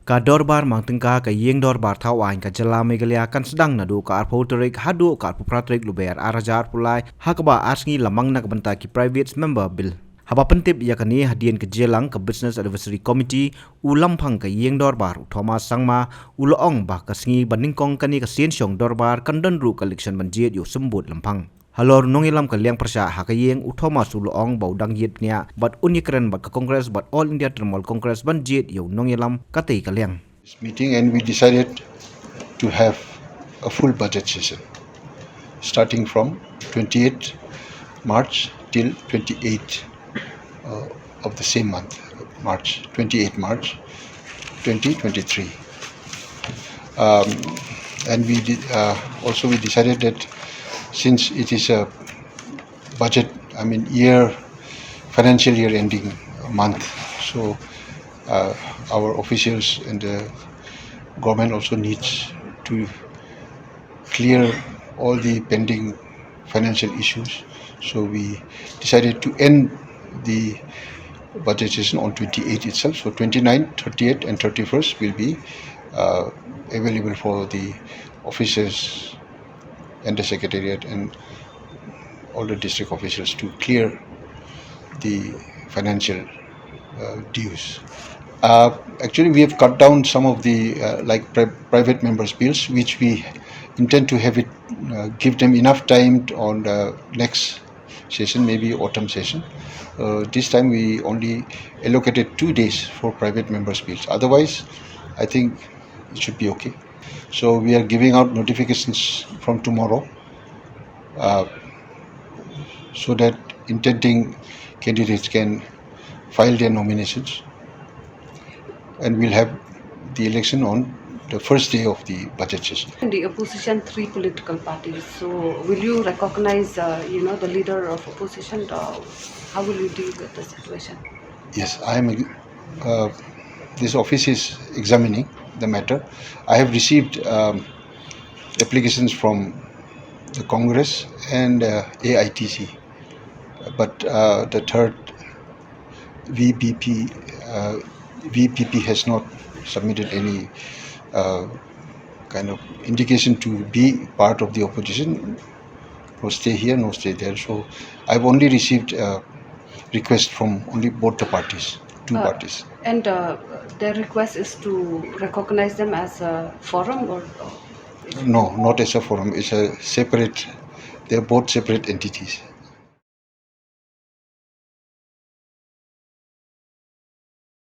Ka Dorbar mang tyngka ka Īing Dorbar Thawain ka Jylla Meghalaya kan sdang nadu ka arpo tarik hadu ka arpo pratrik luber arajar pulai hakaba asngi lamang nak benta ki private member bill. Haba pentip yakani hadian ke Jelang ke Business Advisory Committee ulampang ke Īing Dorbar Thomas sangma uloong bah kasngi bandingkong kani ka Shillong Dorbar kandan ru collection banjit yu sembut lampang. Halor nongilam ke liang persya hakayeng utoma suloong baudang yit nia bat unikren bat ke Congress bat All India Tribal Congress banjit yu nongilam katei ke liang. This meeting, and we decided to have a full budget session starting from 28 March till 28 of the same month, 28 March 2023. And we decided that since it is a budget, financial year ending month, so our officials and the government also needs to clear all the pending financial issues. So we decided to end the budget session on 28 itself. So 29, 38 and 31st will be available for the officers and the secretariat and all the district officials to clear the financial dues. Actually, we have cut down some of the private members' bills, which we intend to have it give them enough time on the next session, maybe autumn session. This time we only allocated 2 days for private members' bills. Otherwise, I think it should be okay. So we are giving out notifications from tomorrow, so that intending candidates can file their nominations, and we'll have the election on the first day of the budget session. In the opposition, 3 political parties. So, will you recognize, the leader of opposition? Or how will you deal with the situation? Yes, I am. This office is examining the matter. I have received applications from the Congress and AITC, but the third VPP has not submitted any kind of indication to be part of the opposition. No stay here, no stay there. So I've only received requests from only both the parties, two parties. And their request is to recognize them as a forum, or? No, not as a forum. It's a separate. They're both separate entities.